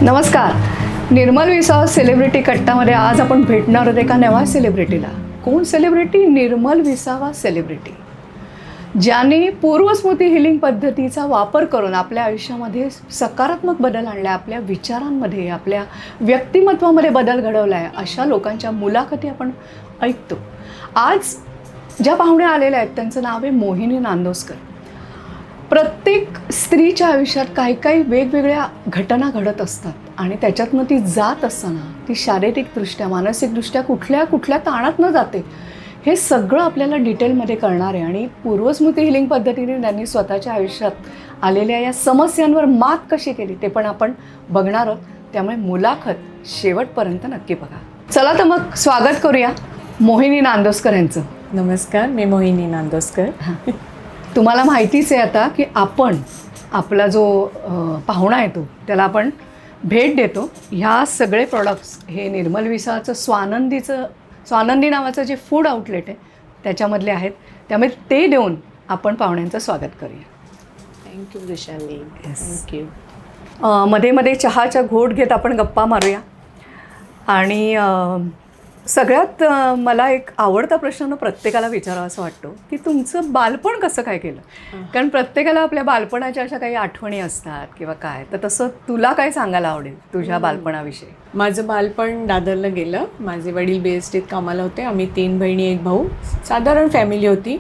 नमस्कार. निर्मल विसावा सेलिब्रिटी कट्टामध्ये आज आपण भेटणार आहोत एका नव्या सेलिब्रिटीला. कोण सेलिब्रिटी? निर्मल विसावा सेलिब्रिटी, ज्याने पूर्वस्मृती हिलिंग पद्धतीचा वापर करून आपल्या आयुष्यामध्ये सकारात्मक बदल आणला, आपल्या विचारांमध्ये, आपल्या व्यक्तिमत्वामध्ये बदल घडवला आहे. अशा लोकांच्या मुलाखती आपण ऐकतो. आज ज्या पाहुण्या आलेल्या आहेत त्यांचं नाव आहे मोहिनी नांदोसकर. प्रत्येक स्त्रीच्या आयुष्यात काही काही वेगवेगळ्या घटना घडत असतात आणि त्याच्यातनं ती जात असताना ती शारीरिकदृष्ट्या मानसिकदृष्ट्या कुठल्या कुठल्या ताणात न जाते हे सगळं आपल्याला डिटेलमध्ये कळणार आहे. आणि पूर्वस्मृती हिलिंग पद्धतीने त्यांनी स्वतःच्या आयुष्यात आलेल्या या समस्यांवर मात कशी केली ते पण आपण बघणार आहोत. त्यामुळे मुलाखत शेवटपर्यंत नक्की बघा. चला तर मग स्वागत करूया मोहिनी नांदोसकर यांचं. नमस्कार, मी मोहिनी नांदोसकर. तुम्हाला माहितीच आहे आता की आपण आपला जो पाहुणा येतो त्याला आपण भेट देतो. ह्या सगळे प्रॉडक्ट्स हे निर्मल विसावाचं स्वानंदी नावाचं जे फूड आउटलेट आहे त्याच्यामधले आहेत. त्यामुळे ते देऊन आपण पाहुण्यांचं स्वागत करूया. थँक्यू विशाली. थँक्यू. मध्ये मध्ये चहाच्या घोट घेत आपण गप्पा मारूया. आणि सगळ्यात मला एक आवडता प्रश्न प्रत्येकाला विचारावा असं वाटतो की तुमचं बालपण कसं काय केलं. कारण प्रत्येकाला आपल्या बालपणाच्या अशा काही आठवणी असतात किंवा काय, तर तसं तुला काय सांगायला आवडेल तुझ्या बालपणाविषयी? माझं बालपण दादरला गेलं. माझे वडील BSTत कामाला होते. आम्ही 3 बहिणी 1 भाऊ. साधारण फॅमिली होती,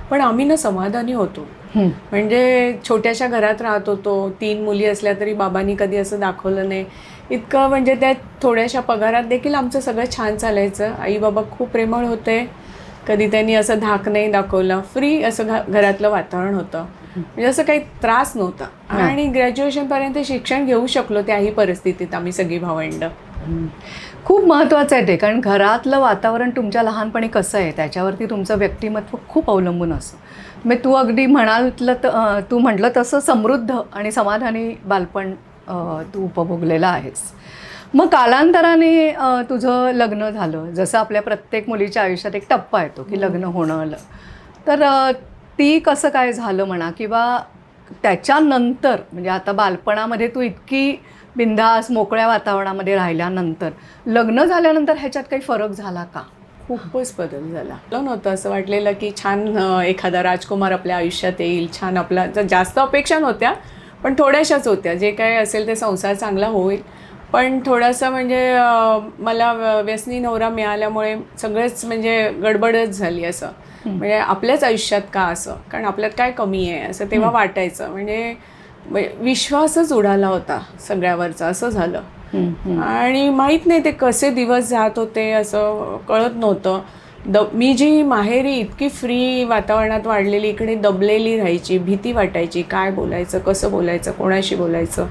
पण आम्ही ना समाधानी होतो. म्हणजे छोट्याशा घरात राहत होतो. 3 मुली असल्या तरी बाबांनी कधी असं दाखवलं नाही. इतकं म्हणजे त्या थोड्याशा पगारात देखील आमचं सगळं छान चालायचं. आई बाबा खूप प्रेमळ होते. कधी त्यांनी असं धाक नाही दाखवलं. फ्री असं घरातलं वातावरण होतं. म्हणजे असं काही त्रास नव्हता. आणि ग्रॅज्युएशनपर्यंत शिक्षण घेऊ शकलो त्याही परिस्थितीत आम्ही सगळी भावंड. खूप महत्त्वाचं आहे ते, कारण घरातलं वातावरण तुमच्या लहानपणी कसं आहे त्याच्यावरती तुमचं व्यक्तिमत्व खूप अवलंबून असतं. मग तू अगदी तू म्हटलं तसं समृद्ध आणि समाधानी बालपण तू उपभोगलेलं आहेस. मग कालांतराने तुझं लग्न झालं. जसं आपल्या प्रत्येक मुलीच्या आयुष्यात एक टप्पा येतो की लग्न होणं, तर ती कसं काय झालं म्हणा, किंवा त्याच्यानंतर म्हणजे आता बालपणामध्ये तू इतकी बिंदास मोकळ्या वातावरणामध्ये राहिल्यानंतर लग्न झाल्यानंतर ह्याच्यात काही फरक झाला का? खूपच बदल झाला. नव्हतं असं वाटलेलं की छान एखादा राजकुमार आपल्या आयुष्यात येईल, छान आपला. जास्त अपेक्षा नव्हत्या पण थोड्याशाच होत्या. जे काय असेल ते संसार चांगला होईल. पण थोडंसं म्हणजे मला व्यसनी नवरा मिळाल्यामुळे सगळंच म्हणजे गडबडच झाली. असं म्हणजे आपल्याच आयुष्यात का असं, कारण आपल्यात काय कमी आहे असं तेव्हा वाटायचं. म्हणजे विश्वासच उडाला होता सगळ्यावरचा, असं झालं. आणि माहीत नाही ते कसे दिवस जात होते असं कळत नव्हतं. मी जी माहेरी इतकी फ्री वातावरणात वाढलेली, इकडे दबलेली राहायची, भीती वाटायची. काय बोलायचं, कसं बोलायचं, कोणाशी बोलायचं,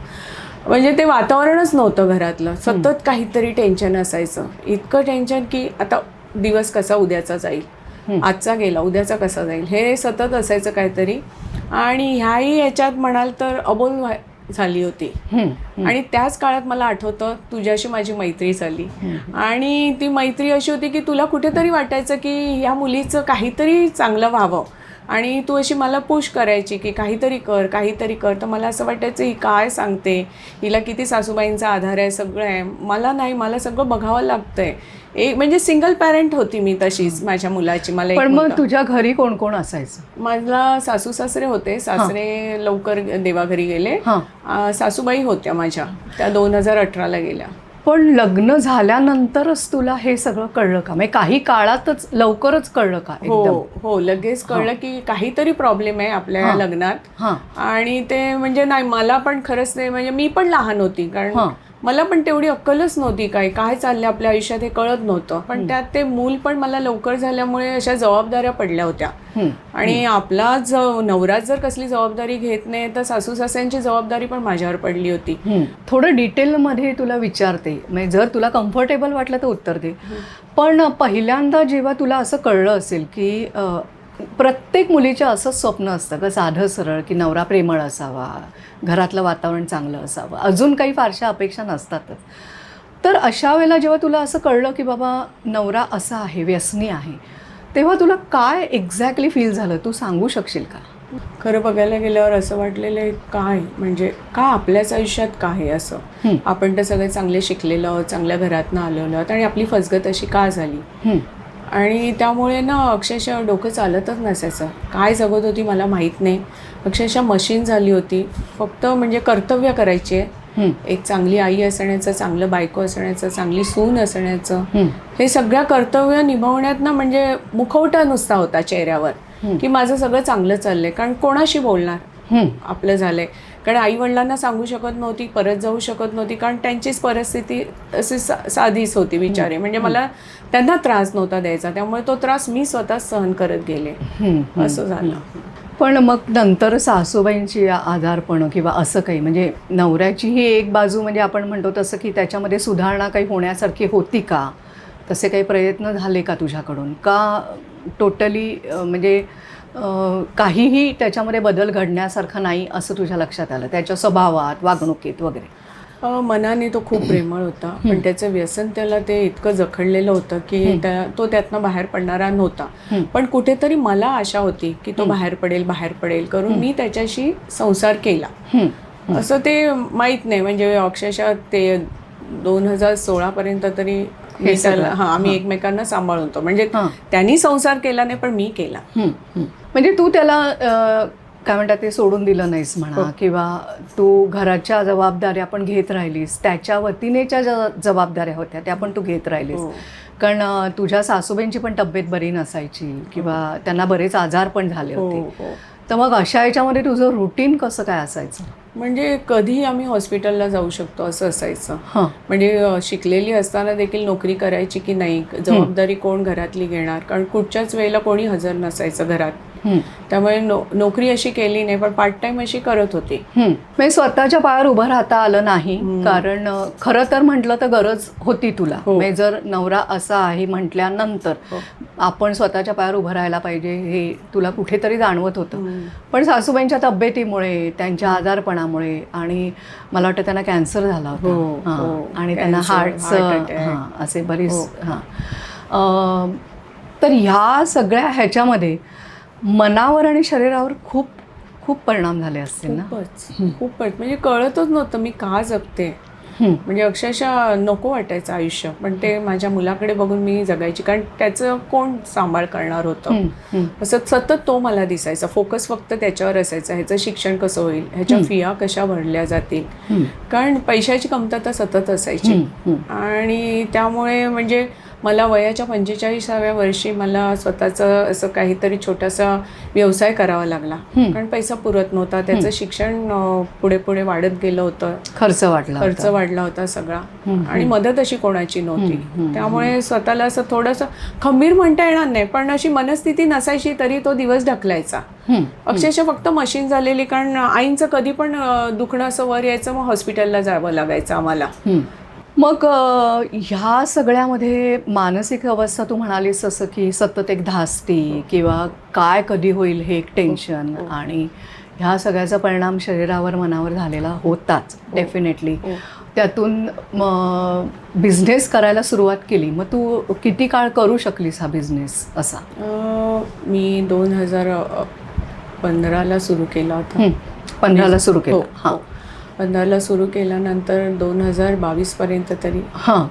म्हणजे ते वातावरणच नव्हतं घरातलं. सतत काहीतरी टेन्शन असायचं. इतकं टेन्शन की आता दिवस कसा उद्याचा जाईल, आजचा गेला उद्याचा कसा जाईल, हे सतत असायचं काहीतरी. आणि ह्याही ह्याच्यात म्हणाल तर अबोल झाली होती. आणि त्याच काळात मला आठवतं तुझ्याशी माझी मैत्री झाली. आणि ती मैत्री अशी होती की तुला कुठेतरी वाटायचं की ह्या मुलीचं काहीतरी चांगलं व्हावं. आणि तू अशी मला पुश करायची की काहीतरी कर, काहीतरी कर. तर मला असं वाटायचं ही काय सांगते, हिला किती सासूबाईंचा आधार आहे, सगळं आहे. मला नाही, मला सगळं बघावं लागतंय. म्हणजे सिंगल पॅरेंट होती मी तशीच माझ्या मुलाची. मला पण मग तुझ्या घरी कोण कोण असायचं? मला सासू सासरे होते. सासरे लवकर देवाघरी गेले. सासूबाई होत्या माझ्या, त्या 2018ला गेल्या. पण लग्न झाल्यानंतरच तुला हे सगळं कळलं का? म्हणजे काही काळातच लवकरच कळलं का? हो, लगेच कळलं की काहीतरी प्रॉब्लेम आहे आपल्या लग्नात. आणि ते म्हणजे नाही, मला पण खरंच नाही, म्हणजे मी पण लहान होती, कारण मला पण तेवढी अक्कलच नव्हती काय चाललं आपल्या आयुष्यात हे कळत नव्हतं. पण त्यात ते मूल पण मला लवकर झाल्यामुळे अशा जबाबदाऱ्या पडल्या होत्या. आणि आपला नवरा जर कसली जबाबदारी घेत नाही तर सासू सासऱ्यांची जबाबदारी पण माझ्यावर पडली होती. थोडं डिटेलमध्ये तुला विचारते, म्हणजे जर तुला कम्फर्टेबल वाटलं तर उत्तर दे. पण पहिल्यांदा जेव्हा तुला असं कळलं असेल की प्रत्येक मुलीचं असं स्वप्न असतं का साधं सरळ की नवरा प्रेमळ असावा, घरातलं वातावरण चांगलं असावं, अजून काही फारशा अपेक्षा नसतातच. तर अशा वेळेला जेव्हा तुला असं कळलं की बाबा नवरा असा आहे, व्यसनी आहे, तेव्हा तुला काय एक्झॅक्टली फील झालं, तू सांगू शकशील का? खरं बघायला गेल्यावर असं वाटलेलं आहे, काय म्हणजे का आपल्याच आयुष्यात काय आहे असं. आपण तर सगळे चांगले शिकलेलो आहोत, चांगल्या घरातनं आलेलो आहोत आणि आपली फसगत अशी का झाली. आणि त्यामुळे ना अक्षरशः डोकं चालतच नसायचं. काय जगत होती मला माहीत नाही. अक्षरशः मशीन झाली होती. फक्त म्हणजे कर्तव्य करायचे, एक चांगली आई असण्याचं, चांगलं बायको असण्याचं, चांगली सून असण्याचं, हे सगळ्या कर्तव्य निभावण्यात ना म्हणजे मुखवटा नुसता होता चेहऱ्यावर की माझं सगळं चांगलं चाललंय. कारण कोणाशी बोलणार आपलं झालंय. कारण आई वडिलांना सांगू शकत नव्हती, परत जाऊ शकत नव्हती, कारण त्यांचीच परिस्थिती अशी साधीच होती बिचारे. म्हणजे मला त्यांना त्रास नव्हता द्यायचा, त्यामुळे तो त्रास मी स्वतः सहन करत गेले. असं झालं. पण मग नंतर सासूबाईंची आजारपणं किंवा असं काही, म्हणजे नवऱ्याची ही एक बाजू, म्हणजे आपण म्हणतो तसं की त्याच्यामध्ये सुधारणा काही होण्यासारखी होती का? तसे काही प्रयत्न झाले का तुझ्याकडून? का टोटली म्हणजे काहीही त्याच्यामध्ये बदल घडण्यासारखं नाही असं तुझ्या लक्षात आलं त्याच्या स्वभावात, वागणुकीत वगैरे? मनाने तो खूप प्रेमळ होता, पण त्याचं व्यसन त्याला ते इतकं जखडलेलं होतं की तो त्यातनं बाहेर पडणारा नव्हता. पण कुठेतरी मला आशा होती की तो बाहेर पडेल करून मी त्याच्याशी संसार केला. असं ते माहीत नाही. म्हणजे अक्षरशः ते 2016 पर्यंत तरी आम्ही एकमेकांना सांभाळून तो, म्हणजे त्यांनी संसार केला नाही पण मी केला. म्हणजे तू त्याला काय म्हणतात ते सोडून दिलं नाहीस म्हणा, किंवा तू घराच्या जबाबदाऱ्या पण घेत राहिलीस, त्याच्या वतीनेच्या जबाबदाऱ्या होत्या त्या पण तू घेत राहिलीस. कारण तुझ्या सासूबाईंची पण तब्येत बरी नसायची किंवा त्यांना बरेच आजार पण झाले होते. तर मग अशा याच्यामध्ये तुझं रुटीन कसं काय असायचं? म्हणजे कधी आम्ही हॉस्पिटलला जाऊ शकतो असं असायचं. म्हणजे शिकलेली असताना देखील नोकरी करायची की नाही, जबाबदारी कोण घरातली घेणार, कारण कुठच्याच वेळेला कोणी हजर नसायचं घरात. त्यामुळे नोकरी अशी केली नाही, पण पार्ट टाइम अशी करत होती. म्हणजे स्वतःच्या पायावर उभं राहता आलं नाही, कारण खरं तर म्हटलं तर गरज होती तुला. म्हणजे जर नवरा असा आहे म्हटल्यानंतर आपण स्वतःच्या पायावर उभं राहायला पाहिजे हे तुला कुठेतरी जाणवत होतं. पण सासूबाईंच्या तब्येतीमुळे, त्यांच्या आजारपणामुळे, आणि मला वाटतं त्यांना कॅन्सर झाला होता आणि त्यांना हार्टचं असे बरेच तर ह्या सगळ्या ह्याच्यामध्ये मनावर आणि शरीरावर खूप खूप परिणाम झाले असतील ना? खूपच. म्हणजे कळतच नव्हतं मी का जगते. म्हणजे अक्षरशः नको वाटायचं आयुष्य, पण ते माझ्या मुलाकडे बघून मी जगायची, कारण त्याचं कोण सांभाळ करणार होतं. असं सतत तो मला दिसायचा. फोकस फक्त त्याच्यावर असायचा, ह्याचं शिक्षण कसं होईल, ह्याच्या फिया कशा भरल्या जातील, कारण पैशाची कमतरता सतत असायची. आणि त्यामुळे म्हणजे मला वयाच्या 45व्या वर्षी मला स्वतःचं असं काहीतरी छोटासा व्यवसाय करावा लागला, कारण पैसा पुरत नव्हता. त्याचं शिक्षण पुढे पुढे वाढत गेलं होतं, खर्च वाढला होता सगळा, आणि मदत अशी कोणाची नव्हती. त्यामुळे स्वतःला असं थोडंसं खंबीर म्हणता येणार नाही, पण अशी मनस्थिती नसायची तरी तो दिवस ढकलायचा. अक्षरशः फक्त मशीन झालेली, कारण आईंचं कधी पण दुखणं असं वर यायचं, मग हॉस्पिटलला जावं लागायचं आम्हाला. मग ह्या सगळ्यामध्ये मानसिक अवस्था तू म्हणालीस असं की सतत एक धास्ती किंवा काय कधी होईल हे एक टेन्शन, आणि ह्या सगळ्याचा परिणाम शरीरावर, मनावर झालेला होताच डेफिनेटली. त्यातून बिझनेस करायला सुरुवात केली. मग तू किती काळ करू शकलीस हा बिझनेस असा? मी 2015ला सुरू केला होता. 15ला सुरू केलं? हां. 15ला सुरू केल्यानंतर 2022 पर्यंत तरी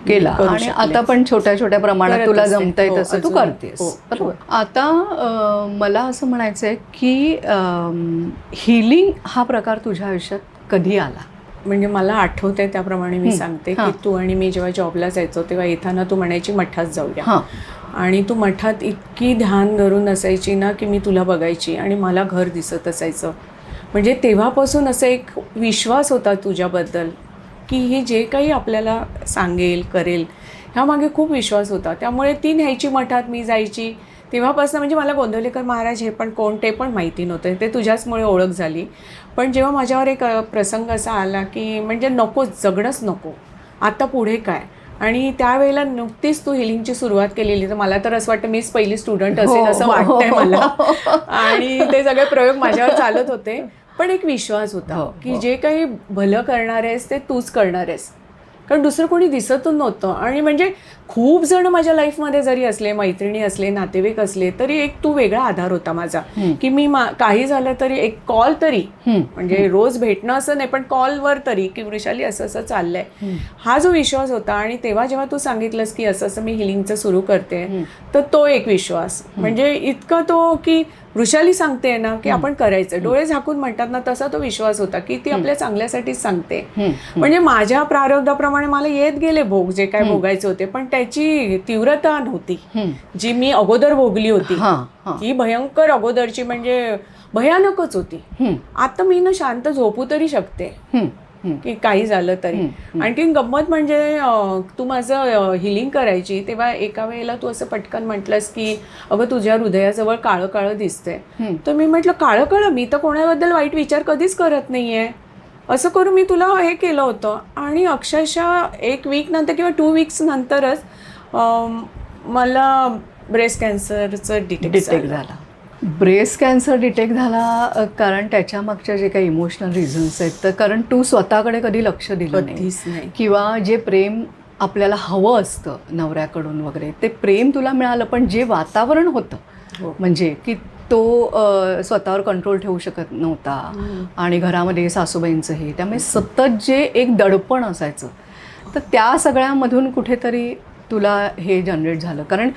केला, आणि आता पण छोट्या छोट्या प्रमाणात तुला जमतंय तसं तू करतेस. बरोबर. आता मला असं म्हणायचं आहे की हिलिंग हा प्रकार तुझ्या आयुष्यात कधी आला? म्हणजे मला आठवतंय त्याप्रमाणे मी सांगते की तू आणि मी जेव्हा जॉबला जायचो तेव्हा येताना तू म्हणायची मठात जाऊया, आणि तू मठात इतकी ध्यान धरून असायची ना की मी तुला बघायची आणि मला घर दिसत असायचं. म्हणजे तेव्हापासून असं एक विश्वास होता तुझ्याबद्दल की ही जे काही आपल्याला सांगेल, करेल, ह्यामागे खूप विश्वास होता. त्यामुळे ती न्यायची मठात, मी जायची. तेव्हापासून म्हणजे मला गोंदवलेकर महाराज हे पण कोण ते पण माहिती नव्हतं, ते तुझ्याचमुळे ओळख झाली. पण जेव्हा माझ्यावर एक प्रसंग असा आला की म्हणजे नकोच, जगणंच नको, आता पुढे काय. आणि त्यावेळेला नुकतीच तू हिलिंगची सुरुवात केलेली, तर मला तर असं वाटतं मीच पहिली स्टुडंट असेल असं वाटतंय मला. आणि ते सगळे प्रयोग माझ्यावर चालत होते, पण एक विश्वास होता की जे काही भलं करणार आहेस ते तूच करणार आहेस. कारण दुसरं कोणी दिसतच नव्हतं. आणि म्हणजे खूप जण माझ्या लाईफमध्ये जरी असले, मैत्रिणी असले, नातेवाईक असले, तरी एक तू वेगळा आधार होता माझा, की मी काही झालं तरी एक कॉल तरी, म्हणजे रोज भेटणं असं नाही पण कॉलवर तरी, की वृषाली असं असं चाललंय, हा जो विश्वास होता. आणि तेव्हा जेव्हा तू सांगितलंस की असं असं मी हिलिंगचं सुरू करते, तर तो एक विश्वास म्हणजे इतका तो की वृषाली सांगते ना की आपण करायचं, डोळे झाकून म्हणतात ना, तसा तो विश्वास होता की ती आपल्या चांगल्यासाठीच सांगते. म्हणजे माझ्या प्रारब्धाप्रमाणे मला येत गेले भोग, जे काय भोगायचे होते, पण त्याची तीव्रता नव्हती जी मी अगोदर भोगली होती. ही भयंकर अगोदरची म्हणजे भयानकच होती. आता मी ना शांत झोपू तरी शकते की काही झालं तरी. आणखीन गंमत म्हणजे तू माझं हिलिंग करायची तेव्हा एका वेळेला तू असं पटकन म्हटलंस की अगं तुझ्या हृदयाजवळ काळं काळं दिसतंय. तर मी म्हटलं काळं काळं, मी तर कोणाबद्दल वाईट विचार कधीच करत नाहीये, असं करून मी तुला हे केलं होतं. आणि अक्षरशः 1 वीक नंतर किंवा 2 वीक्स नंतरच मला ब्रेस्ट कॅन्सरचं डिटेक्ट झाला. ब्रेस्ट कॅन्सर डिटेक्ट झाला कारण त्याच्या मागच्या जे काही इमोशनल रिझन्स आहेत, तर कारण तू स्वतःकडे कधी लक्ष दिलं नाही किंवा जे प्रेम आपल्याला हवं असतं नवऱ्याकडून वगैरे, ते प्रेम तुला मिळालं, पण जे वातावरण होतं म्हणजे की तो स्वतःवर कंट्रोल ठेवू शकत नव्हता. आणि घरामध्ये सासूबाईंचं हे, त्यामुळे सतत जे एक दडपण असायचं, तर त्या सगळ्यामधून कुठेतरी तुला हे जनरेट झालं. कारण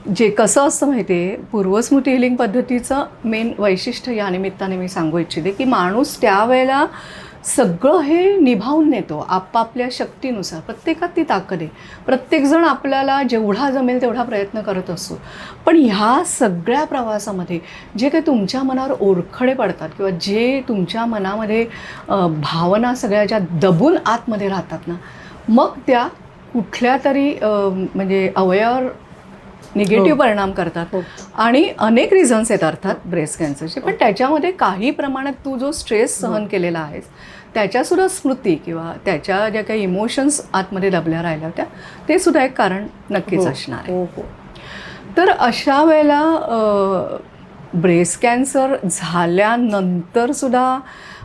जे कसं असतं माहिती आहे, पूर्वस्मृती हिलिंग पद्धतीचं मेन वैशिष्ट्य या निमित्ताने मी सांगू इच्छिते की माणूस त्यावेळेला सगळं हे निभावून नेतो आपापल्या शक्तीनुसार. प्रत्येकात ती ताकद आहे, प्रत्येकजण आपल्याला जेवढा जमेल तेवढा प्रयत्न करत असतो. पण ह्या सगळ्या प्रवासामध्ये जे काही तुमच्या मनावर ओरखडे पडतात किंवा जे तुमच्या मनामध्ये भावना सगळ्या ज्या दबून आतमध्ये राहतात ना, मग त्या कुठल्या तरी म्हणजे अवयवावर निगेटिव्ह परिणाम करतात. आणि अनेक रिझन्स आहेत अर्थात ब्रेस्ट कॅन्सरचे, पण त्याच्यामध्ये काही प्रमाणात तू जो स्ट्रेस सहन केलेला आहेस त्याच्यासुद्धा स्मृती किंवा त्याच्या ज्या काही इमोशन्स आतमध्ये दबल्या राहिल्या होत्या, ते सुद्धा एक कारण नक्कीच असणार आहे. तर अशा वेळेला ब्रेस्ट कॅन्सर झाल्यानंतर सुद्धा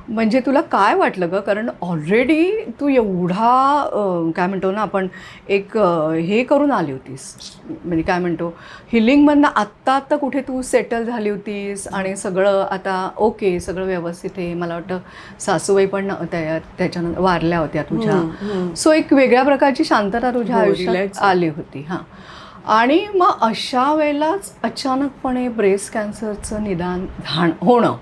म्हणजे तुला काय वाटलं गं? कारण ऑलरेडी तू एवढा काय म्हणतो ना आपण एक हे करून आली होतीस, म्हणजे काय म्हणतो हिलिंगमधनं आत्ता कुठे तू सेटल झाली होतीस आणि सगळं आता ओके, सगळं व्यवस्थित आहे. मला वाटतं सासूबाई पण त्याच्यानंतर वारल्या होत्या तुझ्या, सो एक वेगळ्या प्रकारची शांतता तुझ्या आयुष्यात आली होती. आणि मग अशा वेळेलाच अचानकपणे ब्रेस्ट कॅन्सरचं निदान होणं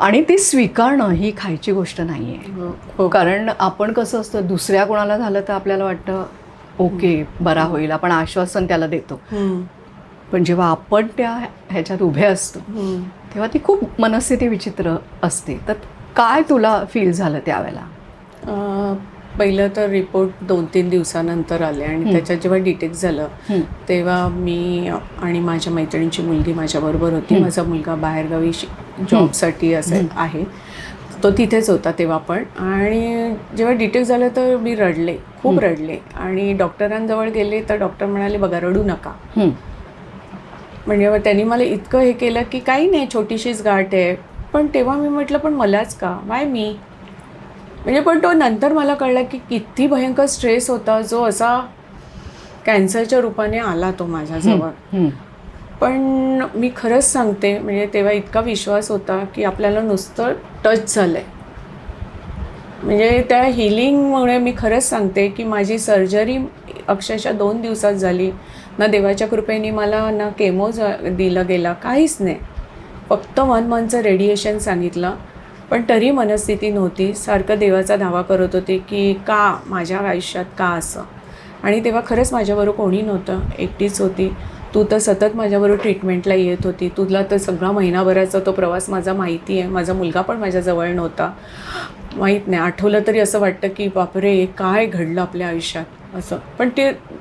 आणि ते स्वीकारणं ही खायची गोष्ट नाही आहे. कारण आपण कसं असतं, दुसऱ्या कोणाला झालं तर आपल्याला वाटतं ओके बरा होईल, आपण आश्वासन त्याला देतो. पण जेव्हा आपण ह्याच्यात उभे असतो तेव्हा ती खूप मनस्थिती विचित्र असते. तर काय तुला फील झालं त्यावेळेला? पहिलं तर रिपोर्ट 2-3 दिवसानंतर आले आणि त्याच्यात जेव्हा डिटेक्ट झालं तेव्हा मी आणि माझ्या मैत्रिणीची मुलगी माझ्याबरोबर होती. माझा मुलगा बाहेरगावी जॉबसाठी असं आहे, तो तिथेच होता तेव्हा पण. आणि जेव्हा डिटेक्ट झालं तर मी रडले, खूप रडले. आणि डॉक्टरांजवळ गेले तर डॉक्टर म्हणाले बघा रडू नका. म्हणजे त्यांनी मला इतकं हे केलं की काही नाही, छोटीशीच गाठ आहे. पण तेव्हा मी म्हटलं पण मलाच का, वाय मी? म्हणजे पण तो नंतर मला कळलं की किती भयंकर स्ट्रेस होता जो असा कॅन्सरच्या रूपाने आला तो माझ्याजवळ. पण मी खरंच सांगते, म्हणजे तेव्हा इतका विश्वास होता की आपल्याला नुसतं टच झालं आहे. म्हणजे त्या हिलिंगमुळे मी खरंच सांगते की माझी सर्जरी अक्षरशः 2 दिवसात झाली. ना देवाच्या कृपेने मला ना केमो दिलं गेला, काहीच नाही. फक्त 1 मंथचं रेडिएशन सांगितलं. पण तरी मनस्थिती नव्हती, सारखं देवाचा धावा करत होते की का माझ्या आयुष्यात का असं. आणि तेव्हा खरंच माझ्याबरोबर कोणी नव्हतं, एकटीच होती. तू तर सतत माझ्याबरोबर ट्रीटमेंटला येत होती, तुला तर सगळा महिनाभराचा तो प्रवास माझा माहिती आहे. माझा मुलगा पण माझ्याजवळ नव्हता, माहीत नाही, आठवलं तरी असं वाटतं की बापरे काय घडलं आपल्या आयुष्यात असं. पण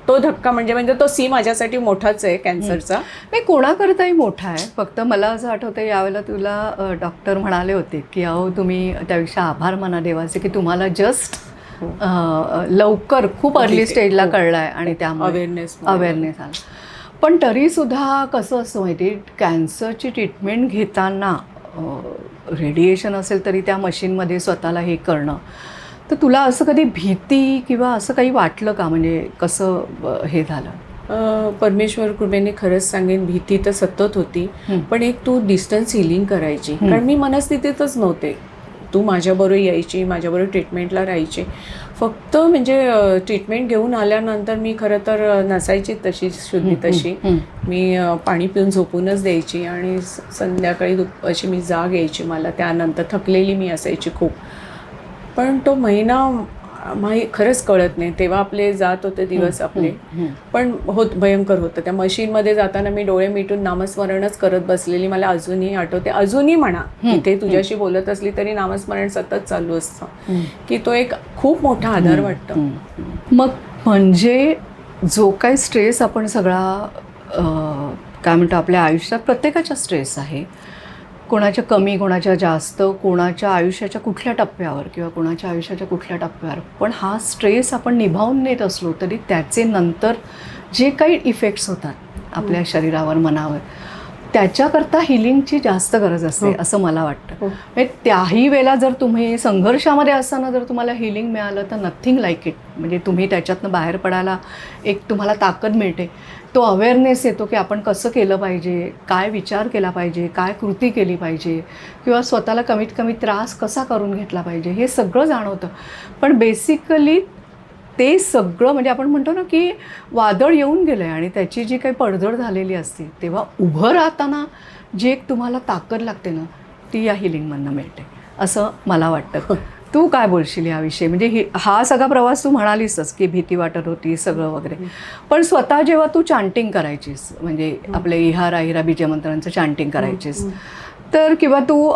तो धक्का म्हणजे तो सी माझ्यासाठी मोठाच आहे कॅन्सरचा. नाही, कोणाकरताही मोठा आहे. फक्त मला असं आठवतं यावेळेला तुला डॉक्टर म्हणाले होते की अहो तुम्ही त्यापेक्षा आभार माना देवाचे की तुम्हाला जस्ट लवकर खूप अर्ली स्टेजला कळलं आहे आणि त्यामुळे अवेअरनेस आला. पण तरीसुद्धा कसं असतं माहिती आहे, कॅन्सरची ट्रीटमेंट घेताना रेडिएशन असेल तरी त्या मशीनमध्ये स्वतःला हे करणं, तर तुला असं कधी भीती किंवा असं काही वाटलं का, म्हणजे कसं हे झालं? परमेश्वर कृपेने खरंच सांगेन, भीती तर सतत होती. पण एक तू डिस्टन्स हिलिंग करायची, कारण मी मनस्थितीतच नव्हते. तू माझ्याबरोबर यायची, माझ्याबरोबर ट्रीटमेंटला राहायची. फक्त म्हणजे ट्रीटमेंट घेऊन आल्यानंतर मी खरं तर नसायची तशी शुद्धी तशी. मी पाणी पिऊन झोपूनच द्यायची आणि संध्याकाळी अशी मी जाग यायची मला. त्यानंतर थकलेली मी असायची खूप. पण तो महिना खरंच कळत नाही. तेव्हा आपले जात होते दिवस आपले, पण भयंकर होतं. त्या मशीनमध्ये जाताना मी डोळे मिटून नामस्मरणच करत बसलेली. मला अजूनही आठवते, अजूनही म्हणा, इथे तुझ्याशी बोलत असली तरी नामस्मरण सतत चालू असतं, की तो एक खूप मोठा आधार वाटतं. मग म्हणजे जो काही स्ट्रेस आपण सगळा काय म्हणतो आपल्या आयुष्यात, प्रत्येकाचा स्ट्रेस आहे, कोणाच्या कमी, कोणाच्या जास्त, कोणाच्या आयुष्याच्या कुठल्या टप्प्यावर किंवा कोणाच्या आयुष्याच्या कुठल्या टप्प्यावर, पण हा स्ट्रेस आपण निभावून नेत असलो तरी त्याचे नंतर जे काही इफेक्ट्स होतात आपल्या शरीरावर, मनावर, त्याच्याकरता हिलिंगची जास्त गरज असते असं मला वाटतं. म्हणजे त्याही वेळेला जर तुम्ही संघर्षामध्ये असताना जर तुम्हाला हिलिंग मिळालं तर नथिंग लाईक इट. म्हणजे तुम्ही त्याच्यातनं बाहेर पडायला एक तुम्हाला ताकद मिळते, तो अवेअरनेस येतो की आपण कसं केलं पाहिजे, काय विचार केला पाहिजे, काय कृती केली पाहिजे, किंवा स्वतःला कमीत कमी त्रास कसा करून घेतला पाहिजे, हे सगळं जाणवतं. पण बेसिकली ते सगळं म्हणजे आपण म्हणतो ना की वादळ येऊन गेलं आहे आणि त्याची जी काही पडझड झालेली असते, तेव्हा उभं राहताना जी एक तुम्हाला ताकद लागते ना, ती या हिलिंगमधनं मिळते असं मला वाटतं. तू काय बोलशील याविषयी? म्हणजे हा सगळा प्रवास तू म्हणालीसच की भीती वाटत होती सगळं वगैरे, पण स्वतः जेव्हा तू चांटिंग करायचीस, म्हणजे आपले इहारा इरा बीजमंत्रांचं चांटिंग करायचीस, तर किंवा तू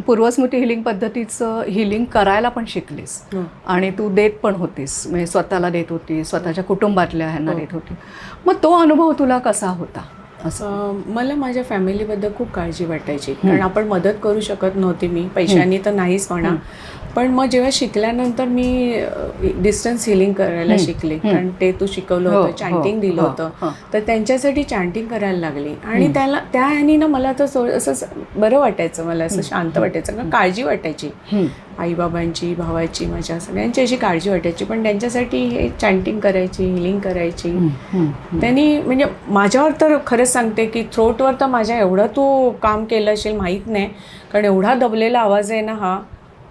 पूर्वस्मृती हिलिंग पद्धतीचं हिलिंग करायला पण शिकलीस आणि तू देत पण होतीस, म्हणजे स्वतःला देत होती, स्वतःच्या कुटुंबातल्या ह्यांना देत होती. मग तो अनुभव तुला कसा होता? असं मला माझ्या फॅमिलीबद्दल खूप काळजी वाटायची, कारण आपण मदत करू शकत नव्हती. मी पैशांनी तर नाहीच म्हणा, पण मग जेव्हा शिकल्यानंतर मी डिस्टन्स हिलिंग करायला शिकले, कारण ते तू शिकवलं होतं, चॅन्टिंग दिलं होतं, तर त्यांच्यासाठी चॅन्टिंग करायला लागली. आणि त्या ह्यानी ना मला तर असं बरं वाटायचं, मला असं शांत वाटायचं, कारण काळजी वाटायची आईबाबांची, भावाची, माझ्या सगळ्यांची अशी काळजी वाटायची. पण त्यांच्यासाठी हे चॅन्टिंग करायची, हिलिंग करायची. त्यांनी म्हणजे माझ्यावर तर खरंच सांगते की थ्रोटवर तर माझ्या एवढं तू काम केलं असेल माहीत नाही, कारण एवढा दबलेला आवाज आहे ना हा,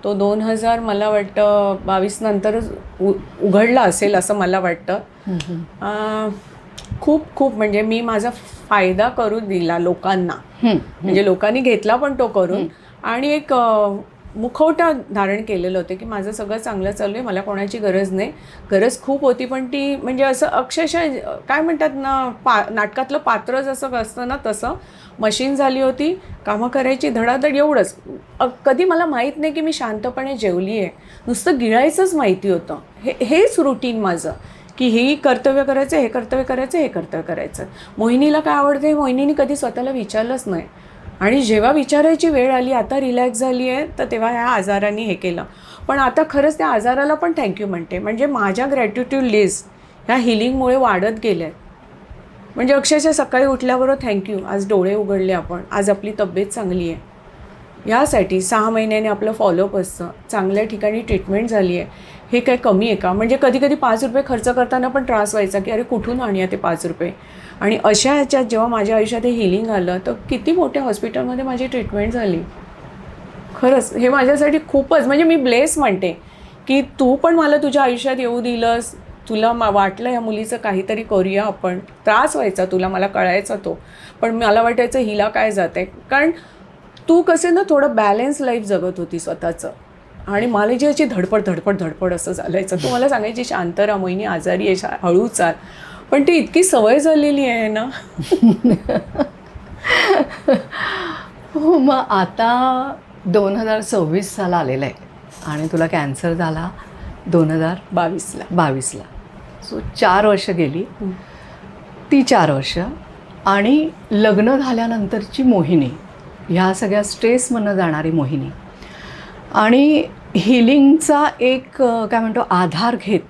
तो 2000 मला वाटतं 22 नंतरच उघडला असेल असं मला वाटतं. खूप खूप म्हणजे मी माझा फायदा करून दिला लोकांना, म्हणजे लोकांनी घेतला पण तो करून, आणि एक मुखवटा धारण केलेलं होतं की माझं सगळं चांगलं चालू आहे, मला कोणाची गरज नाही. गरज खूप होती, पण ती म्हणजे असं अक्षरशः काय म्हणतात ना, नाटकातलं पात्र जसं असतं ना तसं मशीन झाली होती, कामं करायची धडाधड, एवढंच. कधी मला माहीत नाही की मी शांतपणे जेवली आहे, नुसतं गिळायचंच माहिती होतं. हेच रुटीन माझं, की हे कर्तव्य करायचं, हे कर्तव्य करायचं, हे कर्तव्य करायचं. मोहिनीला काय आवडते, मोहिनीने कधी स्वतःला विचारलंच नाही. आणि जेव्हा विचारायची वेळ आली, आता रिलॅक्स झाली आहे, तर तेव्हा ह्या आजाराने हे केलं. पण आता खरंच त्या आजाराला पण थँक्यू म्हणते, म्हणजे माझ्या ग्रॅटिट्यूड लिस्ट ह्या हिलिंगमुळे वाढत गेल्या आहेत. म्हणजे अक्षरशः सकाळी उठल्याबरोबर थँक्यू, आज डोळे उघडले आपण, आज आपली तब्येत चांगली आहे. यासाठी 6 महिन्याने आपलं फॉलोअप असतं, चांगल्या ठिकाणी ट्रीटमेंट झाली आहे, हे काय कमी आहे का? म्हणजे कधी कधी 5 रुपये खर्च करताना पण त्रास व्हायचा की अरे कुठून आणूया ते 5 रुपये. आणि अशा ह्याच्यात जेव्हा माझ्या आयुष्यात हे हिलिंग आलं, तर किती मोठ्या हॉस्पिटलमध्ये माझी ट्रीटमेंट झाली. खरंच हे माझ्यासाठी खूपच, म्हणजे मी ब्लेस म्हणते की तू पण मला तुझ्या आयुष्यात येऊ दिलंस. तुला वाटलं ह्या मुलीचं काहीतरी करूया आपण, त्रास व्हायचा तुला, मला कळायचा तो, पण मला वाटायचं हिला काय जात आहे, कारण तू कसे ना थोडं बॅलन्स लाईफ जगत होती स्वतःचं, आणि मला जी याची धडपड धडपड धडपड असं चालायचं. तू मला सांगायची शांत राहा मोहिनी, आजारी आहे, हळू चाल, पण ती इतकी सवय झालेली आहे ना. हो, मग आता 2026 साल आलेला आहे आणि तुला कॅन्सर झाला 2022ला. सो 4 वर्ष गेली. ती 4 वर्ष आणि लग्न झाल्यानंतरची मोहिनी, ह्या सगळ्या स्ट्रेसमधनं जाणारी मोहिनी, आणि हिलिंगचा एक काय म्हणतो आधार घेत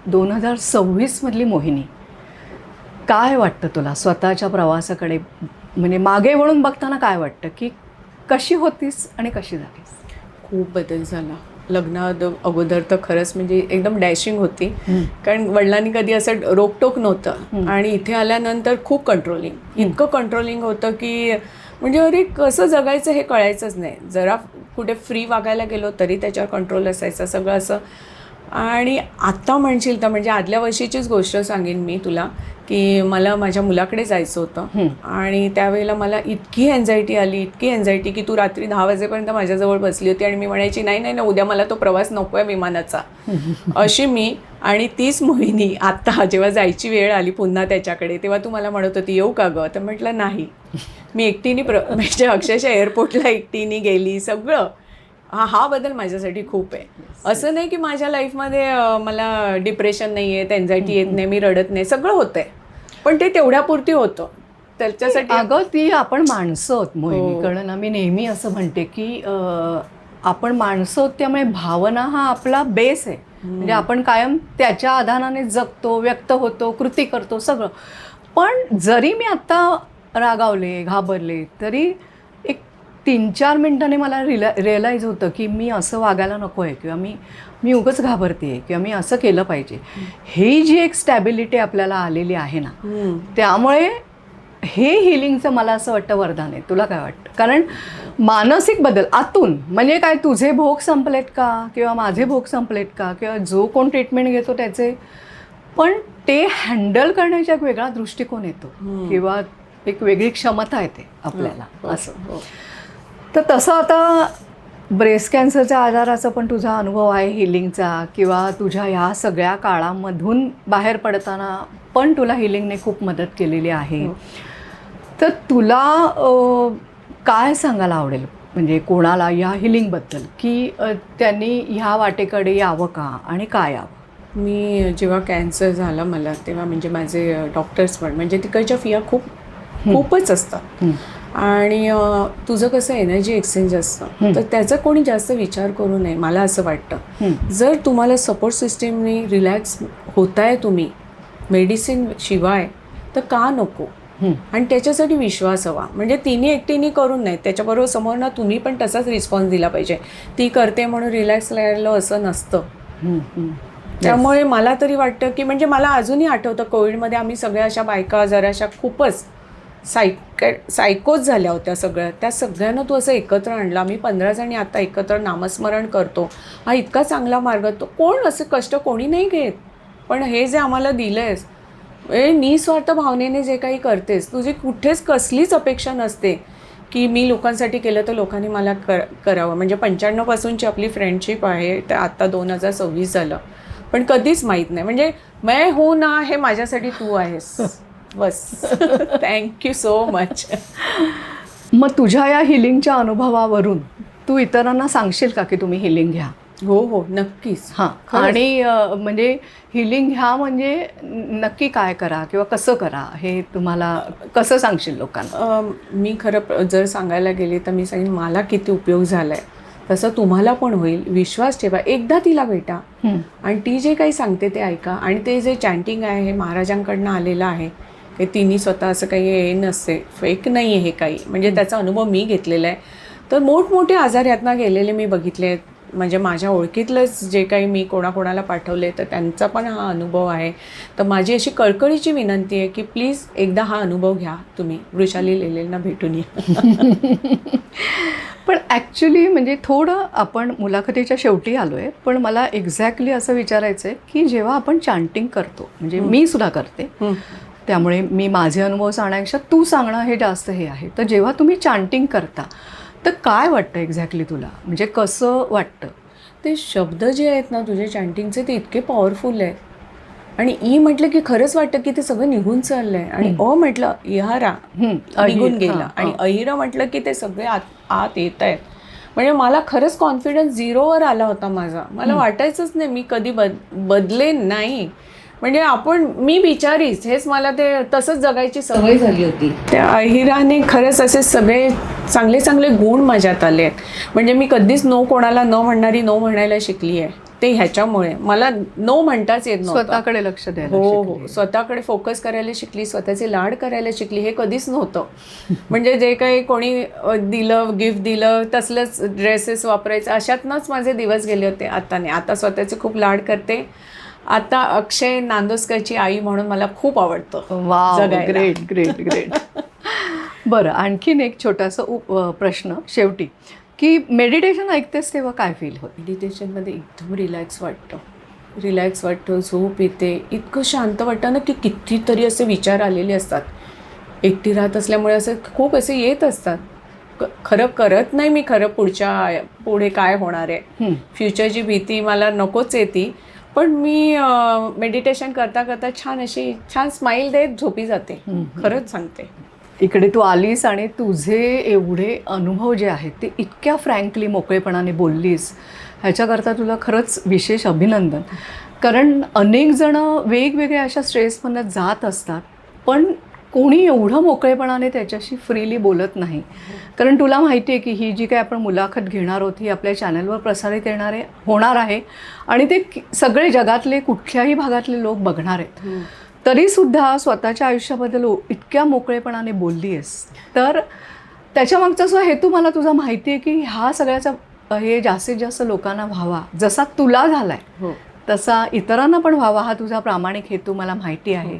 2026मधली मोहिनी, काय वाटतं तुला स्वतःच्या प्रवासाकडे? म्हणजे मागे वळून बघताना काय वाटतं की कशी होतीस आणि कशी झालीस? खूप बदल झाला, लग्ना अगोदर तर खरंच म्हणजे एकदम डॅशिंग होती, कारण वडिलांनी कधी असं रोकटोक नव्हतं. आणि इथे आल्यानंतर खूप कंट्रोलिंग, इतकं कंट्रोलिंग होतं की म्हणजे अरे कसं जगायचं हे कळायचंच नाही. जरा कुठे फ्री वागायला गेलो तरी त्याच्यावर कंट्रोल असायचं सगळं असं. आणि आत्ता म्हणशील तर म्हणजे आदल्या वर्षीचीच गोष्ट सांगेन मी तुला, की मला माझ्या मुलाकडे जायचं होतं आणि त्यावेळेला मला इतकी एन्झायटी आली, इतकी एन्झायटी की तू रात्री 10 वाजेपर्यंत माझ्याजवळ बसली होती आणि मी म्हणायची नाही नाही नाही, उद्या मला तो प्रवास नको आहे विमानाचा, अशी मी. आणि तीच मोहिनी आत्ता जेव्हा जायची वेळ आली पुन्हा त्याच्याकडे, तेव्हा तू मला म्हणत होती येऊ का गं, तर म्हटलं नाही. मी एकटीने म्हणजे अक्षरशः एअरपोर्टला एकटीने गेली, सगळं. हा बदल माझ्यासाठी खूप आहे. असं नाही की माझ्या लाईफमध्ये मला डिप्रेशन नाही आहे, एन्झायटी येत नाही, मी रडत नाही, सगळं होतं आहे, पण ते तेवढ्यापुरती होतं. त्याच्यासाठी अगं ती आपण माणसं आहोत मोहिनी, कारण मी नेहमी असं म्हणते की आपण माणसं आहोत, त्यामुळे भावना हा आपला बेस आहे. म्हणजे आपण कायम त्याच्या आधाराने जगतो, व्यक्त होतो, कृती करतो, सगळं. पण जरी मी आत्ता रागावले, घाबरले, तरी 3-4 मिनिटांनी मला रिअलाईज होतं की मी असं वागायला नको आहे, किंवा मी उगाच घाबरते आहे, किंवा मी असं केलं पाहिजे. ही जी एक स्टॅबिलिटी आपल्याला आलेली आहे ना, त्यामुळे हे हिलिंगचं मला असं वाटतं वरदान आहे. तुला काय वाटतं? कारण मानसिक बदल आतून, म्हणजे काय, तुझे भोग संपलेत का, किंवा माझे भोग संपलेत का, किंवा जो कोण ट्रीटमेंट घेतो त्याचे, पण ते हँडल करण्याचा एक वेगळा दृष्टिकोन येतो, किंवा एक वेगळी क्षमता येते आपल्याला असं. तर तसं आता ब्रेस्ट कॅन्सरच्या आजाराचा पण तुझा अनुभव आहे, हिलिंगचा, किंवा तुझ्या ह्या सगळ्या काळामधून बाहेर पडताना पण तुला हिलिंगने खूप मदत केलेली आहे. तर तुला काय सांगायला आवडेल, म्हणजे कोणाला या हिलिंगबद्दल, की त्यांनी ह्या वाटेकडे यावं का आणि काय यावं? मी जेव्हा कॅन्सर झाला मला, तेव्हा म्हणजे माझे डॉक्टर्स पण म्हणजे तिकडच्या फिया खूपच असतात. आणि तुझं कसं एनर्जी एक्सचेंज असतं, तर त्याचा कोणी जास्त विचार करू नये, मला असं वाटतं. जर तुम्हाला सपोर्ट सिस्टीमने रिलॅक्स होताय तुम्ही मेडिसिन शिवाय, तर का नको. आणि त्याच्यासाठी विश्वास हवा, म्हणजे तिने एकटीने करून नाही, त्याच्याबरोबर समोरनं तुम्ही पण तसाच रिस्पॉन्स दिला पाहिजे. ती करते म्हणून रिलॅक्स राहिलं असं नसतं. त्यामुळे मला तरी वाटतं की म्हणजे मला अजूनही आठवतं कोविडमध्ये आम्ही सगळ्या अशा बायका जराशा खूपच सायकोच झाल्या होत्या सगळ्या. त्या सगळ्यांना तू असं एकत्र आणलं. आम्ही 15 जणी आता एकत्र नामस्मरण करतो. हा इतका चांगला मार्ग. तो कोण असे कष्ट कोणी नाही घेत, पण हे जे आम्हाला दिलं आहेस, निस्वार्थ भावनेने जे काही करतेस, तुझी कुठेच कसलीच अपेक्षा नसते की मी लोकांसाठी केलं तर लोकांनी मला करावं. म्हणजे 95पासूनची आपली फ्रेंडशिप आहे, तर आता 2026 झालं, पण कधीच माहीत नाही. म्हणजे मैं हो ना, हे माझ्यासाठी तू आहेस बस. Thank you so much. मग तुझ्या या हिलिंगच्या अनुभवावरून तू इतरांना सांगशील का की तुम्ही हिलिंग घ्या? हो हो, नक्कीच. हां. आणि म्हणजे हिलिंग घ्या म्हणजे नक्की काय करा किंवा कसं करा, हे तुम्हाला कसं सांगशील लोकांना? मी खरं जर सांगायला गेले तर मी सांगेन मला किती उपयोग झाला आहे, तसं तुम्हाला पण होईल. विश्वास ठेवा, एकदा तिला भेटा आणि ती जे काही सांगते ते ऐका. आणि ते जे चॅन्टिंग आहे हे महाराजांकडनं आलेलं आहे, हे तिने स्वतः असं काही हे नसते, फेक नाही आहे हे काही. म्हणजे त्याचा अनुभव मी घेतलेला आहे. तर मोठमोठे आजार यातनं गेलेले मी बघितले आहेत. म्हणजे माझ्या ओळखीतलंच जे काही मी कोणाकोणाला पाठवले तर त्यांचा पण हा अनुभव आहे. तर माझी अशी कळकळीची विनंती आहे की प्लीज एकदा हा अनुभव घ्या तुम्ही. वृषाली लेलेंना भेटून या. पण ॲक्च्युली म्हणजे थोडं आपण मुलाखतीच्या शेवटी आलो आहे, पण मला एक्झॅक्टली असं विचारायचं आहे की जेव्हा आपण चॅन्टिंग करतो, म्हणजे मी सुद्धा करते, त्यामुळे मी माझे अनुभव सांगण्यापेक्षा तू सांगणं हे जास्त हे आहे. तर जेव्हा तुम्ही चॅन्टिंग करता तर काय वाटतं एक्झॅक्टली तुला, म्हणजे कसं वाटतं? ते शब्द जे आहेत ना तुझे चॅन्टिंगचे, ते इतके पॉवरफुल आहेत. आणि ई म्हटलं की खरंच वाटतं की ते सगळं निघून चाललंय. आणि अ म्हटलं इहारा निघून गेलं. आणि अहिरा म्हटलं की ते सगळे आत येत आहेत. म्हणजे मला खरंच कॉन्फिडन्स 0वर आला होता माझा. मला वाटायचंच नाही मी कधी बदलेन नाही. म्हणजे मी बिचारीच, हेच मला ते तसंच जगायची सवय झाली होती. त्या अहिराने खरंच असे सगळे चांगले चांगले गुण माझ्यात आले आहेत. म्हणजे मी कधीच नो कोणाला न म्हणणारी नो म्हणायला शिकली आहे. ते ह्याच्यामुळे मला नो म्हणताच येत नव्हतं. स्वतःकडे लक्ष द्यायला हो शिकली. हो, स्वतःकडे फोकस करायला शिकली, स्वतःचे लाड करायला शिकली. हे कधीच नव्हतं. म्हणजे जे काही कोणी दिलं, गिफ्ट दिलं, तसलंच ड्रेसेस वापरायचं, अशातनंच माझे दिवस गेले होते. आता नाही, आता स्वतःचे खूप लाड करते. आता अक्षय नांदोस्करची आई म्हणून मला खूप आवडतं वाव, जगायला. Great great great. बरं, आणखीन एक छोटासा प्रश्न शेवटी, की मेडिटेशन ऐकतेस तेव्हा काय फील होतं? मेडिटेशनमध्ये एकदम रिलॅक्स वाटतं, झोप येते, इतकं शांत वाटतं ना की कितीतरी असे विचार आलेले असतात. एकटी राहत असल्यामुळे असं खूप असे येत असतात. खरं करत नाही मी, खरं पुढे काय होणार आहे, फ्युचरची भीती मला नकोच येते. पण मी मेडिटेशन करता करता छान स्माईल देत झोपी जाते. खरंच सांगते. इकडे तू आलीस आणि तुझे एवढे अनुभव जे आहेत ते इतक्या फ्रँकली मोकळेपणाने बोललीस, ह्याच्याकरता तुला खरंच विशेष अभिनंदन. कारण अनेक जणं वेगवेगळ्या अशा स्ट्रेसमधनं जात असतात, पण कोणी एवढं मोकळेपणाने त्याच्याशी फ्रीली बोलत नाही. कारण तुला माहिती आहे की ही जी काही आपण मुलाखत घेणार आहोत ही आपल्या चॅनलवर प्रसारित होणार आहे आणि ते सगळे जगातले कुठल्याही भागातले लोक बघणार आहेत. तरीसुद्धा स्वतःच्या आयुष्याबद्दल इतक्या मोकळेपणाने बोलली आहेस, तर त्याच्यामागचा जो हेतू मला तुझा माहिती आहे की ह्या सगळ्याचा हे जास्तीत जास्त लोकांना व्हावा, जसा तुला झाला आहे तसा इतरांना पण व्हावा, हा तुझा प्रामाणिक हेतू मला माहिती आहे.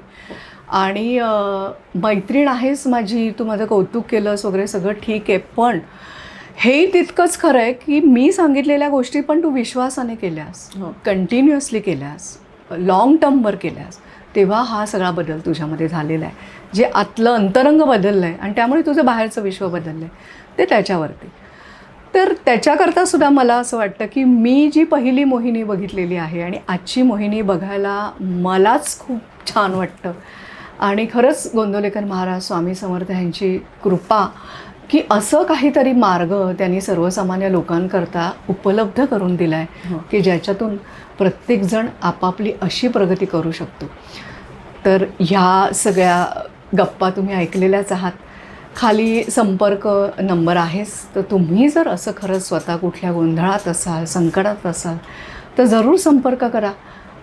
आणि मैत्रीण आहेस माझी, तू माझं कौतुक केलंस वगैरे सगळं ठीक आहे, पण हे तितकंच खरं आहे की मी सांगितलेल्या गोष्टी पण तू विश्वासाने केल्यास, कंटिन्युअसली केल्यास, लाँग टर्मवर केल्यास, तेव्हा हा सगळा बदल तुझ्यामध्ये झालेला आहे. जे आतलं अंतरंग बदललं आहे आणि त्यामुळे तुझं बाहेरचं विश्व बदललं आहे ते त्याच्यावरती. तर त्याच्याकरता सुद्धा मला असं वाटतं की मी जी पहिली मोहिनी बघितलेली आहे आणि आजची मोहिनी बघायला मलाच खूप छान वाटतं. आणि खरंच गोंदवलेकर महाराज स्वामी समर्थ यांची कृपा की असं काहीतरी मार्ग त्यांनी सर्वसामान्य लोकांकरता उपलब्ध करून दिला आहे की ज्याच्यातून प्रत्येकजण आपापली अशी प्रगती करू शकतो. तर ह्या सगळ्या गप्पा तुम्ही ऐकलेल्याच आहात. खाली संपर्क नंबर आहेच, तर तुम्ही जर असं खरंच स्वतः कुठल्या गोंधळात असाल, संकटात असाल, तर जरूर संपर्क करा.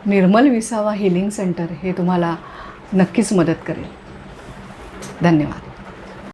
निर्मल विसावा हिलिंग सेंटर हे तुम्हाला नक्कीच मदत करेल. धन्यवाद.